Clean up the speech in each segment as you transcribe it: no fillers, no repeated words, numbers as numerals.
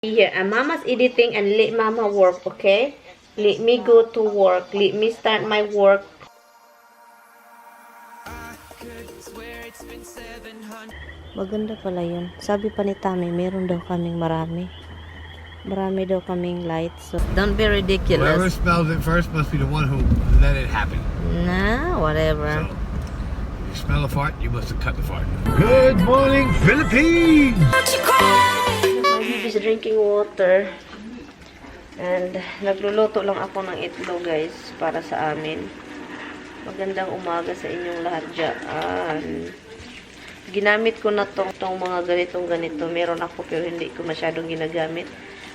Here, and Mama's editing and let Mama work, okay? Let me go to work. Let me start my work. Maganda pala yun. Sabi pa ni Tami, meron daw kaming marami. Marami daw kaming lights. So don't be ridiculous. Whoever smells it first must be the one who let it happen. Nah, whatever. So, if you smell a fart, you must have cut the fart. Good morning, Philippines! My baby's drinking water. And nagluluto lang ako ng itlog, guys, para sa amin. Magandang umaga sa inyong lahat dyan. Ginamit ko na tong mga ganito. Meron ako pero hindi ko masyadong ginagamit.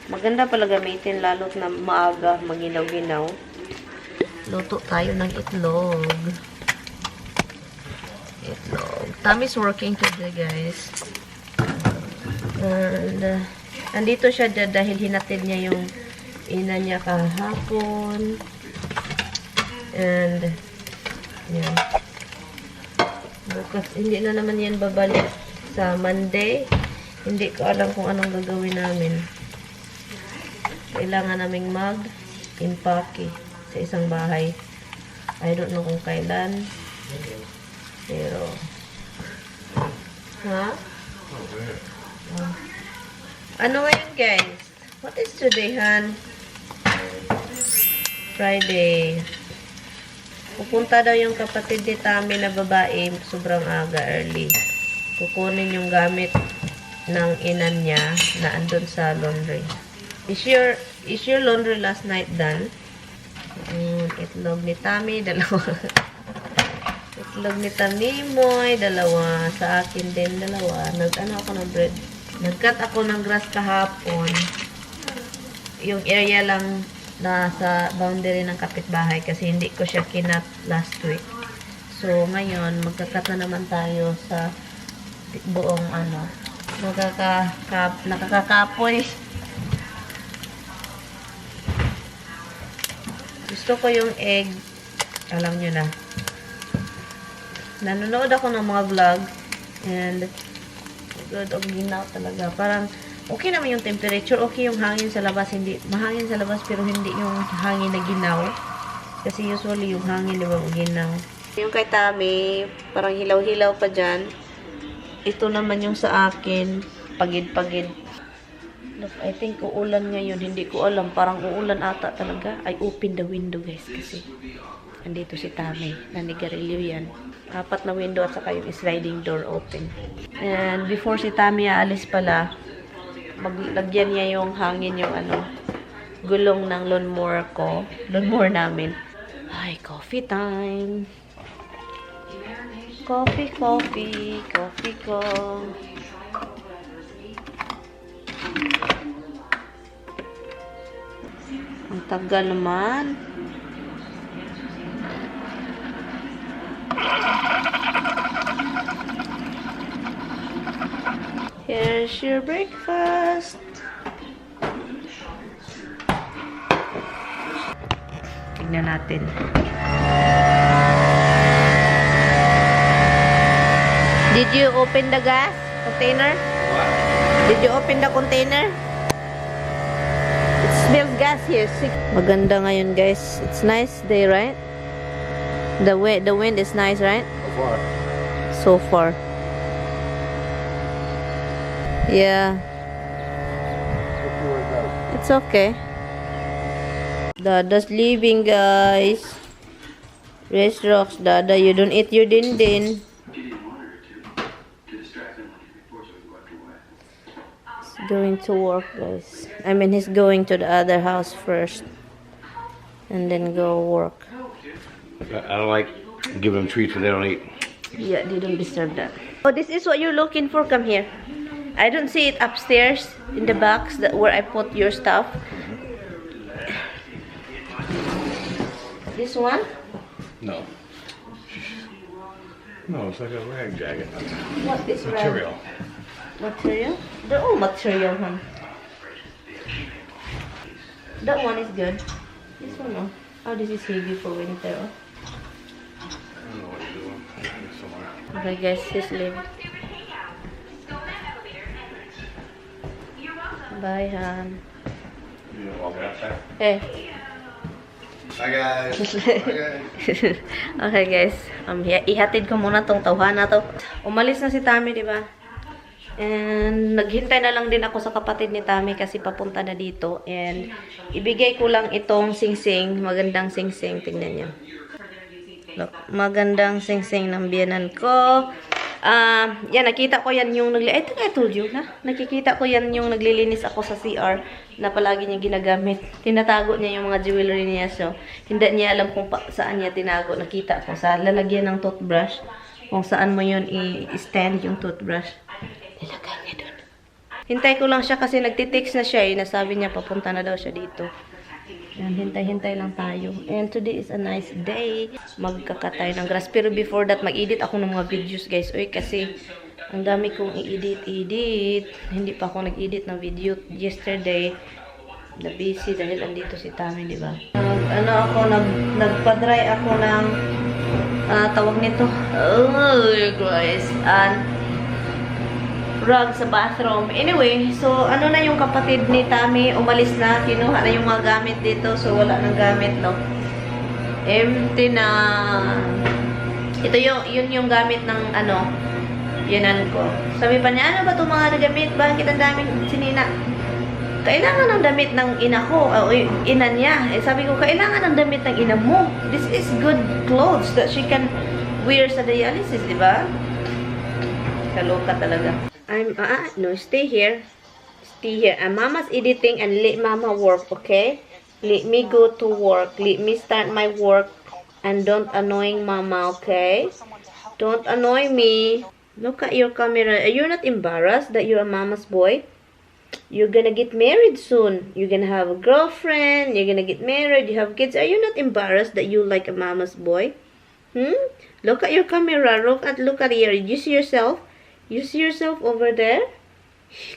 Maganda pala gamitin lalo't na maaga, maginaw-ginaw. Luto tayo ng itlog. Tammy's working today, guys. And andito siya dahil hinatid niya yung ina niya kahapon. And yan. Bukas, hindi na naman yan babalik sa Monday. Hindi ko alam kung anong gagawin namin. Kailangan naming mag-impake sa isang bahay. I don't know kung kailan. Pero ano ngayon, guys? What is today, Han? Friday. Pupunta daw yung kapatid ni Tami na babae, sobrang aga, early. Kukunin yung gamit ng inan niya na andun sa laundry. Is your laundry last night done? Itlog ni Tami, dalawa. Itlog ni Tamimoy, dalawa. Sa akin din, dalawa. Nag-ano ako ng bread. Nag-cut ako ng grass kahapon. Yung area lang nasa boundary ng kapitbahay kasi hindi ko siya kinat last week. So, ngayon, magkakat na naman tayo sa buong nakakakapoy. Gusto ko yung egg. Alam nyo na. Nanonood ako ng mga vlog and good og ginaw talaga. Parang okay naman yung temperature, okay yung hangin sa labas, hindi mahangin sa labas pero hindi yung hangin na ginaw. Kasi usually yung hangin, di ba, ginaw. Yung kay Tami, parang hilaw-hilaw pa dyan. Ito naman yung sa akin, pagid-pagid. Look, I think uulan ngayon, hindi ko alam, parang uulan ata talaga. I open the window, guys, kasi andito si Tami, nanigarilyo yan. 4 na window at saka yung sliding door open. And before si Tami aalis pala, maglagyan niya yung hangin yung gulong ng lawnmower ko. Lawnmower namin. Ay, coffee time. Coffee ko. Ang tagal naman. Here's your breakfast. Tignan natin. Did you open the gas container? What? Did you open the container? It smells gas here. Maganda ngayon, guys. It's nice day, right? The wind is nice, right? So far. Yeah. It's okay. Dada's leaving, guys. Race rocks, Dada. You don't eat your din-din. He's going to work, guys. I mean, he's going to the other house first. And then go work. I don't like giving them treats when they don't eat. Yeah, they don't deserve that. Oh, this is what you're looking for. Come here. I don't see it upstairs in the box where I put your stuff. This one? No. No, it's like a rag jacket. What is Material. Material? They're all material, huh? That one is good. This one, no. Oh, this is heavy for winter. Oh. I don't know what you're doing. Somewhere. Okay, guys, he's leaving. Hi, Han. You gonna walk outside? Eh. Hi guys. Hi guys. Okay, guys. Ihatid ko muna tong tauhan na to. Umalis na si Tami, di ba? And naghintay na lang din ako sa kapatid ni Tami kasi papunta na dito. And ibigay ko lang itong singsing. Magandang singsing. Tingnan niyo. Look, magandang singsing ng biyanan ko. Yan, nakita ko yan yung I think I told you na. Nakikita ko yan yung naglilinis ako sa CR na palagi niya ginagamit. Tinatago niya yung mga jewelry niya. So, hindi niya alam kung saan niya tinago. Nakita ko sa lalagyan ng toothbrush. Kung saan mo yun i-stand yung toothbrush. Nilagay niya doon. Hintay ko lang siya kasi nagtitext na siya eh. Nasabi niya papunta na daw siya dito. Yan, hintay-hintay lang tayo. And today is a nice day. Magkakatay ng grass. Pero before that, mag-edit ako ng mga videos, guys. Uy, kasi ang dami kong i-edit. Hindi pa ako nag-edit ng video yesterday. Na-busy dahil andito si Tami, di ba? Nagpa-dry ako ng tawag nito. Oh, guys. Rug sa bathroom. Anyway, so ano na yung kapatid ni Tami, umalis na, kinuha na yung mga gamit dito, so wala nang gamit, no? Empty na. Ito yun yung gamit ng yanan ko. Sabi pa niya, ano ba itong mga nagamit? Bakit ang daming sinina? Kailangan ng damit ng ina ko, ina niya. Sabi ko, kailangan ng damit ng ina mo. This is good clothes that she can wear sa dialysis, di ba? Kaloka talaga. No, stay here. Stay here. And Mama's editing and let Mama work, okay? Let me go to work. Let me start my work. And don't annoy Mama, okay? Don't annoy me. Look at your camera. Are you not embarrassed that you're a Mama's boy? You're gonna get married soon. You're gonna have a girlfriend. You're gonna get married. You have kids. Are you not embarrassed that you like a Mama's boy? Look at your camera. Look at here. Did you see yourself? You see yourself over there?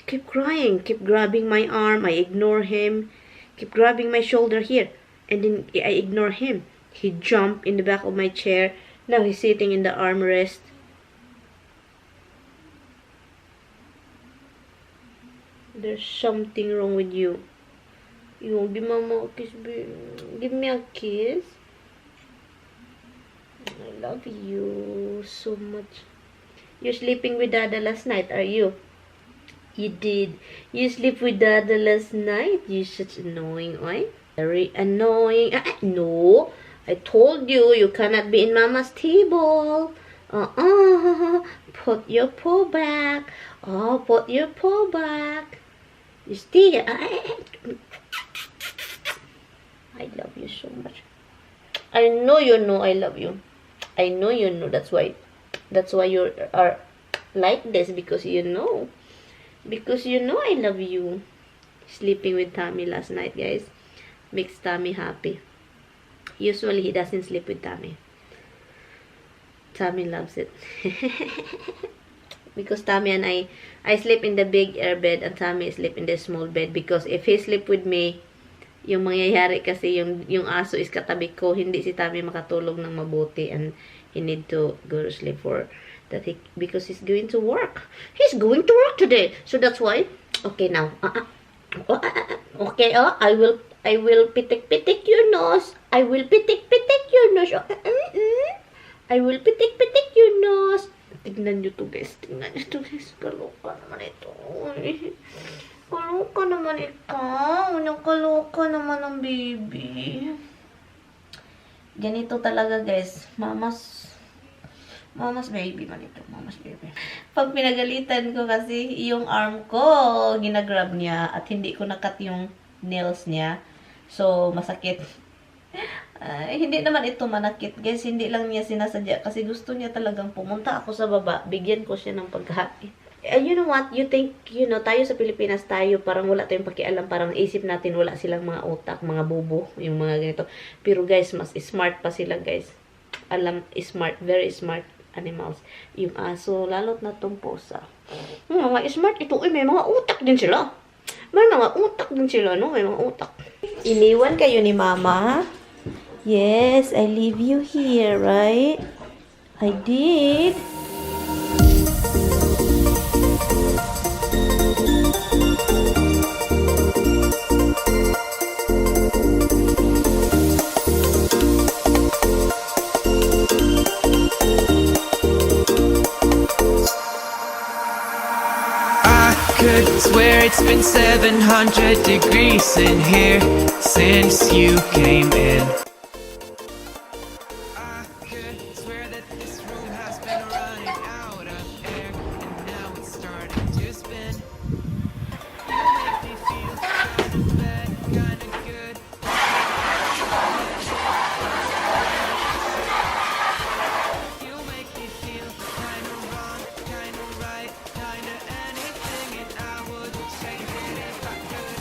Keep crying. Keep grabbing my arm. I ignore him. Keep grabbing my shoulder here. And then I ignore him. He jumped in the back of my chair. Now he's sitting in the armrest. There's something wrong with you. You give Mama a kiss, baby. Give me a kiss. I love you so much. You're sleeping with Dada last night, are you? You did. You sleep with Dada last night? You're such annoying, oy. Very annoying. No. I told you, you cannot be in Mama's table. Put your paw back. Oh, put your paw back. You stay. I love you so much. I know you know I love you. I know you know. That's why you are like this, because you know. Because you know I love you. Sleeping with Tami last night, guys. Makes Tami happy. Usually, he doesn't sleep with Tami. Tami loves it. Because Tami and I sleep in the big air bed and Tami sleep in the small bed. Because if he sleep with me, yung mangyayari kasi yung aso is katabi ko, hindi si Tami makatulog ng mabuti, and he need to go to sleep because he's going to work. He's going to work today. So that's why. Okay now. Okay, I will pitik your nose. I will pitik your nose. I will pitik your nose. Tignan nyo to, guys. Tignan nyo to, guys. Kaloka naman ito. Kaloka naman ikaw. Kaloka naman ang baby. Ganito talaga, guys. Mama's baby man ito. Mama's baby. Pag pinagalitan ko kasi, yung arm ko, ginagrab niya at hindi ko nakat yung nails niya. So, masakit. Hindi naman ito manakit, guys. Hindi lang niya sinasadya kasi gusto niya talagang pumunta ako sa baba. Bigyan ko siya ng pagkain. You know what? You think, tayo sa Pilipinas, tayo parang wala tayong pakialam. Parang isip natin wala silang mga utak, mga bobo, yung mga ganito. Pero guys, mas smart pa sila, guys. Smart, very smart animals. Yung aso, lalot na tong pusa. Mga smart ito, may mga utak din sila. May mga utak din sila, no? May mga utak. Iniwan kayo ni Mama. Yes, I leave you here, right? I did. It's been 700 degrees in here since you came in. I could swear that this room has been running out of air, and now it's starting to spin. You make me feel kinda bad, kinda good. You make me feel kinda wrong, kinda right, kinda anything, and I would change it if I could.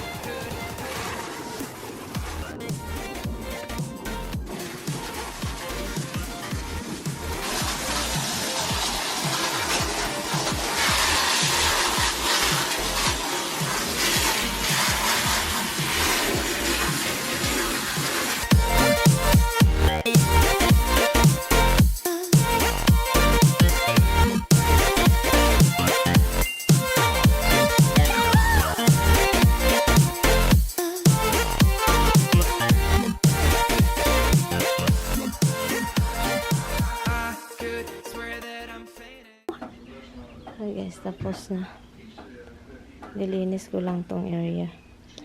I could swear that I'm fading. Hi guys, tapos na. Nilinis ko lang tong area.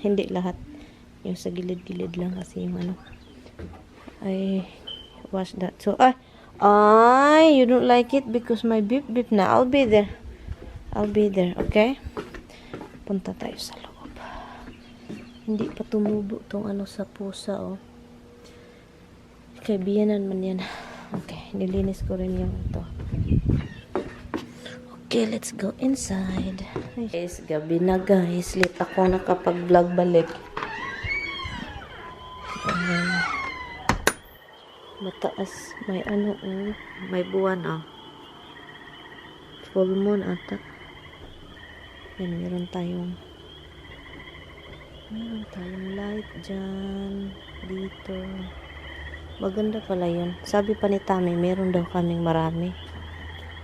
Hindi lahat. Yung sa gilid-gilid lang kasi yung ano. I wash that. So, you don't like it because my beep beep na. I'll be there. I'll be there, okay? Punta tayo sa loob. Hindi pa tumubo tong ano sa pusa, oh. Kaibiyanan man yan. Okay, nilinis ko rin yung ito. Okay, let's go inside. Guys, gabi na guys. Late ako nakapag-vlog balik. Mataas. May ano, may buwan, full moon ata. Yan, meron tayong light dyan. Dito. Maganda pala yun. Sabi pa ni Tami, meron daw kaming marami.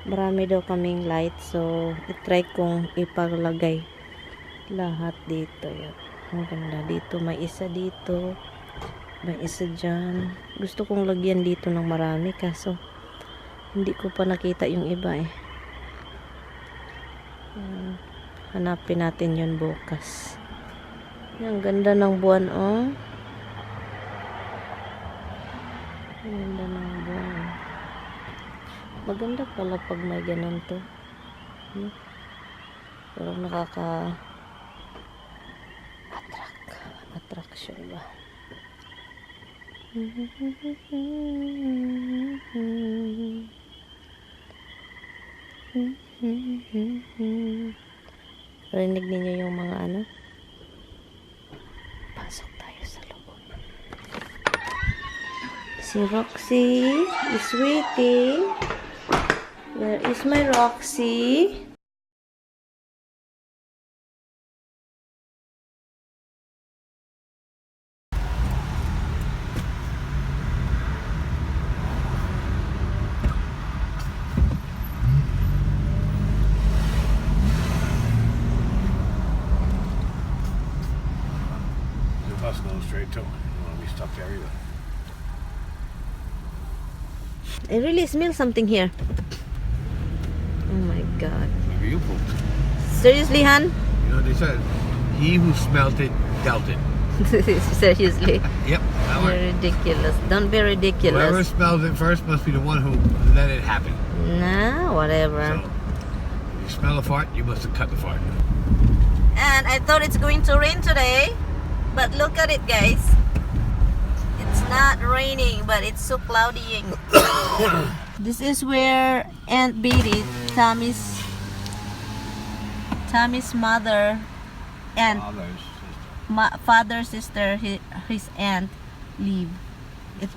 Marami daw kaming light. So, itry kong ipaglagay lahat dito. Yun. Ang ganda. Dito, may isa dito. May isa dyan. Gusto kong lagyan dito ng marami. Kaso, hindi ko pa nakita yung iba eh. Hanapin natin yun bukas. Ang ganda ng buwan, oh. Ang ganda ng buwan. Maganda pala pag may ganun to. Pero attraction ba? Rinig ninyo yung mga ano? Pasok tayo sa loob. Si Roxy is waiting. Where is my Roxy? The bus goes straight to him. You don't want to be stuck there either. I really smell something here. Oh my god. Maybe you pooped. Seriously, Han? You know what they said? He who smelt it, dealt it. Seriously. Yep, that You're worked. ridiculous. Don't be Whoever ridiculous. smells it first must be the one who let it happen. Nah, whatever. So, if you smell a fart, you must have cut the fart. And I thought it's going to rain today. But look at it, guys. It's not raining, but it's so cloudy. This is where Aunt Beatty, Tommy's mother, and father, sister, his aunt live. It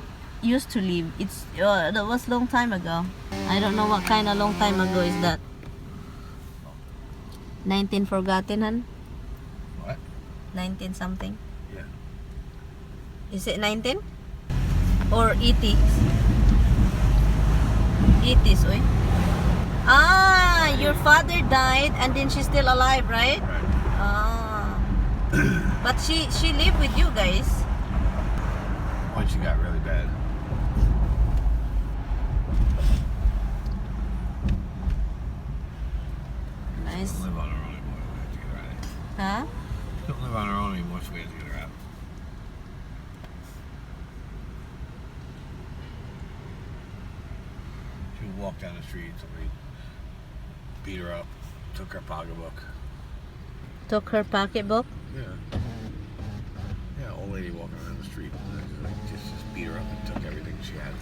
used to live. That was long time ago. I don't know what kind of long time ago is that. 19 forgotten, Han? What? 19 something. Yeah. Is it 19? Or 80s? 80s, oy. Ah, your father died and then she's still alive, right? Ah. But she lived with you guys. Once you got really bad. Nice. Live on our own anymore. We have to get right. Ha? She don't live on her own anymore, so we have to get her out. She would walk down the street, somebody beat her up, took her pocketbook. Took her pocketbook? Yeah. Yeah, old lady walking around the street. Just beat her up and took everything she had.